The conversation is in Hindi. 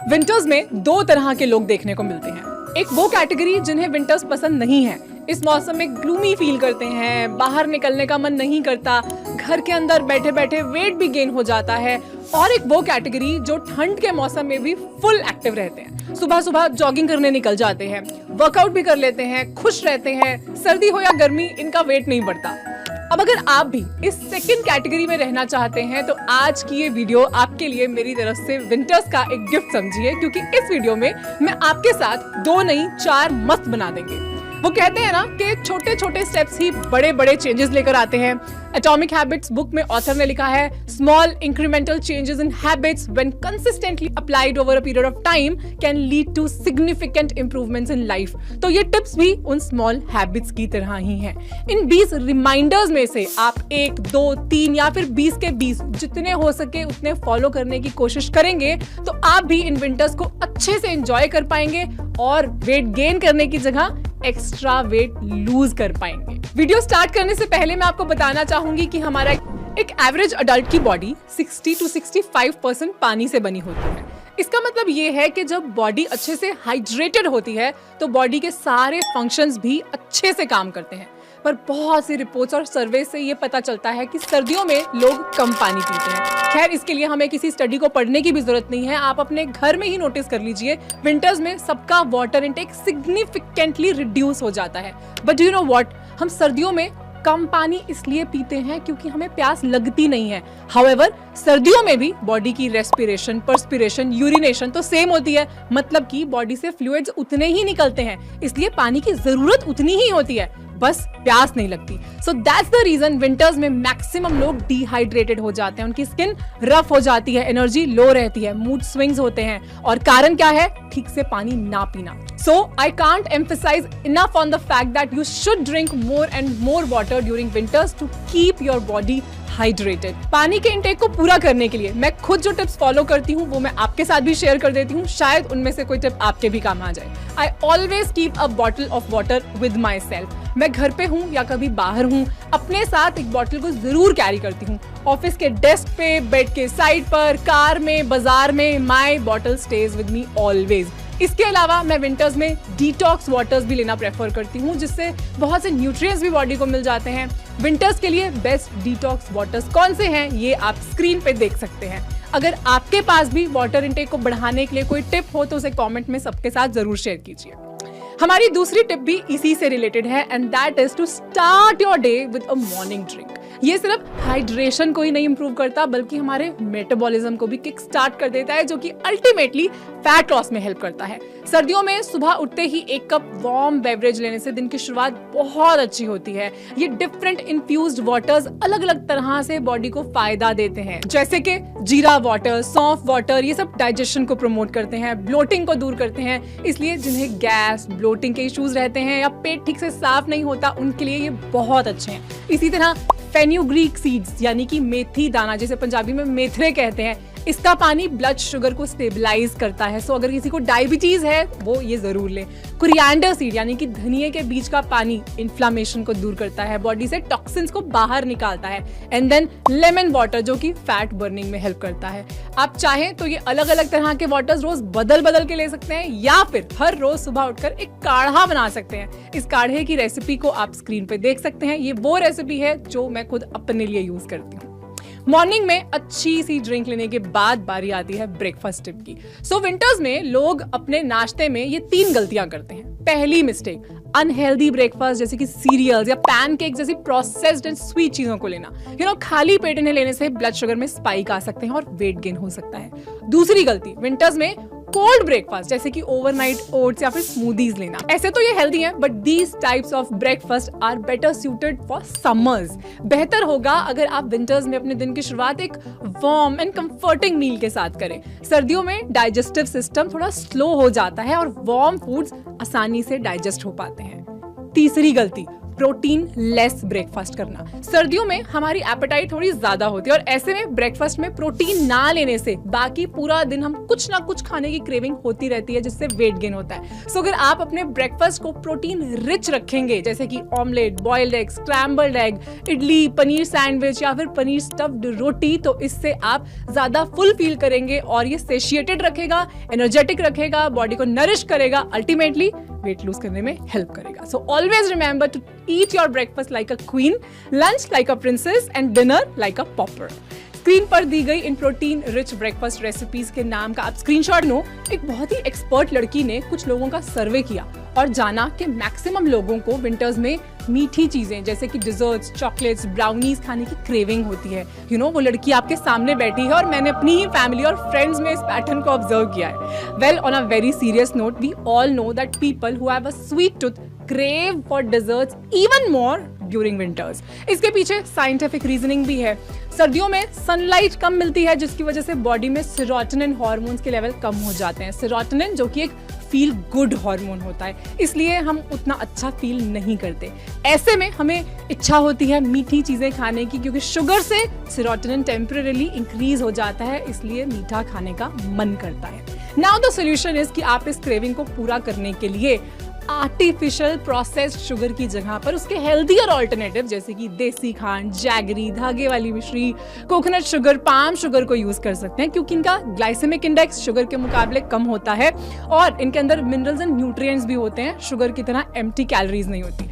विंटर्स में दो तरह के लोग देखने को मिलते हैं। एक वो कैटेगरी जिन्हें विंटर्स पसंद नहीं है, इस मौसम में ग्लूमी फील करते हैं, बाहर निकलने का मन नहीं करता, घर के अंदर बैठे बैठे वेट भी गेन हो जाता है। और एक वो कैटेगरी जो ठंड के मौसम में भी फुल एक्टिव रहते हैं, सुबह सुबह जॉगिंग करने निकल जाते हैं, वर्कआउट भी कर लेते हैं, खुश रहते हैं, सर्दी हो या गर्मी इनका वेट नहीं बढ़ता। अब अगर आप भी इस सेकंड कैटेगरी में रहना चाहते हैं तो आज की ये वीडियो आपके लिए मेरी तरफ से विंटर्स का एक गिफ्ट समझिए, क्योंकि इस वीडियो में मैं आपके साथ 2 नहीं 4 मस्त बना देंगे। वो कहते हैं ना कि छोटे छोटे स्टेप्स ही बड़े बड़े चेंजेस लेकर आते हैं। एटॉमिक हैबिट्स बुक में ऑथर ने लिखा है, small incremental changes in habits when consistently applied over a period of time can lead to significant improvements in life. तो ये टिप्स भी उन स्मॉल हैबिट्स की तरह ही हैं। इन 20 रिमाइंडर्स में से आप 1, 2, 3 या फिर 20 के 20 जितने हो सके उतने फॉलो करने की कोशिश करेंगे तो आप भी इन विंटर्स को अच्छे से एंजॉय कर पाएंगे और वेट गेन करने की जगह एक्स्ट्रा वेट लूज कर पाएंगे। वीडियो स्टार्ट करने से पहले मैं आपको बताना चाहूंगी कि हमारा एक एवरेज अडल्ट की बॉडी 60 to 65% पानी से बनी होती है। इसका मतलब ये है कि जब बॉडी अच्छे से हाइड्रेटेड होती है तो बॉडी के सारे फंक्शंस भी अच्छे से काम करते हैं। पर बहुत सी रिपोर्ट्स और सर्वे से ये पता चलता है कि सर्दियों में लोग कम पानी पीते हैं। खैर, इसके लिए हमें किसी स्टडी को पढ़ने की भी जरूरत नहीं है, आप अपने घर में ही नोटिस कर लीजिए, विंटर्स में सबका वाटर इंटेक सिग्निफिकेंटली रिड्यूस हो जाता है। But do you know what, हम सर्दियों में कम पानी इसलिए पीते हैं क्योंकि हमें प्यास लगती नहीं है। हाउएवर, सर्दियों में भी बॉडी की रेस्पिरेशन, पर्स्पिरेशन, यूरिनेशन तो सेम होती है, मतलब कि बॉडी से फ्लूइड्स उतने ही निकलते हैं, इसलिए पानी की जरूरत उतनी ही होती है, बस प्यास नहीं लगती। So that's the reason winters में मैक्सिमम लोग डिहाइड्रेटेड हो जाते हैं, उनकी स्किन रफ हो जाती है, एनर्जी लो रहती है, मूड स्विंग्स होते हैं। और कारण क्या है? ठीक से पानी ना पीना। So I can't emphasize enough on the fact that you should drink more and more water during winters to keep your body hydrated. पानी के इंटेक को पूरा करने के लिए मैं खुद जो टिप्स फॉलो करती हूँ वो मैं आपके साथ भी शेयर कर देती हूँ, शायद उनमें से कोई टिप आपके भी काम आ जाए। I always keep a bottle of water with myself. मैं घर पे हूँ या कभी बाहर हूँ, अपने साथ एक बॉटल को जरूर कैरी करती हूँ। ऑफिस के डेस्क पे, बेड के साइड पर, कार में, बाजार में, my bottle stays with me always. इसके अलावा मैं विंटर्स में डिटॉक्स वाटर्स भी लेना प्रेफर करती हूँ, जिससे बहुत से न्यूट्रिएंट्स भी बॉडी को मिल जाते हैं। विंटर्स के लिए बेस्ट डिटॉक्स वाटर्स कौन से हैं ये आप स्क्रीन पे देख सकते हैं। अगर आपके पास भी वाटर इंटेक को बढ़ाने के लिए कोई टिप हो तो उसे कमेंट में सबके साथ जरूर शेयर कीजिए। हमारी दूसरी टिप भी इसी से रिलेटेड है, and that is to start your day with a morning drink. ये सिर्फ हाइड्रेशन को ही नहीं इंप्रूव करता बल्कि हमारे मेटाबॉलिज्म को भी किक स्टार्ट कर देता है, जो कि अल्टीमेटली फैट लॉस में हेल्प करता है। सर्दियों में सुबह उठते ही 1 कप वार्म बेवरेज लेने से दिन की शुरुआत बहुत अच्छी होती है। ये डिफरेंट इन्फ्यूज्ड वाटर्स अलग अलग तरह से बॉडी को फायदा देते हैं, जैसे कि जीरा वाटर, सौंफ वाटर, ये सब डाइजेशन को प्रमोट करते हैं, ब्लोटिंग को दूर करते हैं। इसलिए जिन्हें गैस, ब्लोटिंग के इश्यूज रहते हैं या पेट ठीक से साफ नहीं होता, उनके लिए ये बहुत अच्छे हैं। इसी तरह फेन्यूग्रीक सीड्स यानी कि मेथी दाना, जिसे पंजाबी में मेथरे कहते हैं, इसका पानी ब्लड शुगर को स्टेबलाइज करता है। सो अगर किसी को डायबिटीज है वो ये जरूर ले। कोरिएंडर सीड यानी कि धनिये के बीज का पानी इन्फ्लामेशन को दूर करता है, बॉडी से टॉक्सिन्स को बाहर निकालता है। एंड देन लेमन वाटर, जो कि फैट बर्निंग में हेल्प करता है। आप चाहें तो ये अलग अलग तरह के वाटर्स रोज बदल बदल के ले सकते हैं, या फिर हर रोज सुबह उठकर एक काढ़ा बना सकते हैं। इस काढ़े की रेसिपी को आप स्क्रीन पे देख सकते हैं। ये वो रेसिपी है जो मैं खुद अपने लिए यूज करती हूँ। मॉर्निंग में अच्छी सी ड्रिंक लेने के बाद बारी आती है ब्रेकफास्ट टिप की। सो विंटर्स में लोग अपने नाश्ते में ये 3 गलतियां करते हैं। पहली मिस्टेक, अनहेल्दी ब्रेकफास्ट जैसे कि सीरियल्स या पैनकेक जैसी प्रोसेस्ड एंड स्वीट चीजों को लेना। खाली पेट इन्हें लेने से ब्लड शुगर में स्पाइक आ सकते हैं और वेट गेन हो सकता है। दूसरी गलती, विंटर्स में कोल्ड ब्रेकफास्ट जैसे कि ओवरनाइट ओट्स या फिर स्मूदीज लेना। ऐसे तो ये हेल्दी हैं, but these types of breakfast are better suited for summers. बेहतर होगा अगर आप विंटर्स में अपने दिन की शुरुआत एक वार्म एंड कंफर्टिंग मील के साथ करें। सर्दियों में डाइजेस्टिव सिस्टम थोड़ा स्लो हो जाता है और वार्म फूड्स आसानी से डाइजेस्ट हो पाते हैं। तीसरी गलती, प्रोटीन लेस ब्रेकफास्ट करना। सर्दियों में हमारी एपेटाइट थोड़ी ज्यादा होती है और ऐसे में ब्रेकफास्ट में प्रोटीन ना लेने से बाकी पूरा दिन हम कुछ ना कुछ खाने की क्रेविंग होती रहती है, जिससे वेट गेन होता है। सो अगर आप अपने ब्रेकफास्ट को प्रोटीन रिच रखेंगे, जैसे कि omelette, boiled egg, scrambled egg, idli, paneer sandwich या फिर पनीर स्टफ्ड रोटी, तो इससे आप ज्यादा फुल फील करेंगे और ये सेशिएटेड रखेगा, एनर्जेटिक रखेगा, बॉडी को नरिश करेगा, अल्टीमेटली वेट लूज करने में हेल्प करेगा। So always remember to eat your breakfast like a queen, lunch like a princess and dinner like a pauper. Screen पर दी गई इन प्रोटीन रिच ब्रेकफास्ट रेसिपीज के नाम का आप स्क्रीनशॉट लो। एक बहुत ही एक्सपर्ट लड़की ने कुछ लोगों का सर्वे किया और जाना कि मैक्सिमम लोगों को विंटर्स में मीठी चीजें जैसे कि डिजर्ट्स, चॉकलेट्स, ब्राउनीज खाने की क्रेविंग होती है। वो लड़की आपके सामने बैठी है और मैंने अपनी ही फैमिली और फ्रेंड्स में इस पैटर्न को ऑब्जर्व किया है। Well, on a very serious note, we all know that people who have a sweet tooth crave for desserts even more during winters. इसके पीछे साइंटिफिक रीजनिंग भी है। सर्दियों में सनलाइट कम मिलती है, जिसकी वजह से बॉडी में सेरोटोनिन हार्मोन्स के लेवल कम हो जाते हैं। सेरोटोनिन जो कि एक फील गुड हार्मोन होता है, इसलिए हम उतना अच्छा फील नहीं करते। ऐसे में हमें इच्छा होती है मीठी चीजें खाने की, क्योंकि शुगर से सेरोटोनिन टेम्परेरीली इंक्रीज हो जाता है, इसलिए मीठा खाने का मन करता है। नाउ द सॉल्यूशन इज कि आप इस क्रेविंग को पूरा करने के लिए आर्टिफिशियल प्रोसेस्ड शुगर की जगह पर उसके हेल्दियर ऑल्टरनेटिव जैसे कि देसी खांड, जैगरी, धागे वाली मिश्री, कोकोनट शुगर, पाम शुगर को यूज कर सकते हैं, क्योंकि इनका ग्लाइसेमिक इंडेक्स शुगर के मुकाबले कम होता है और इनके अंदर मिनरल्स एंड न्यूट्रिएंट्स भी होते हैं। शुगर की तरह एम्प्टी कैलोरीज नहीं होती।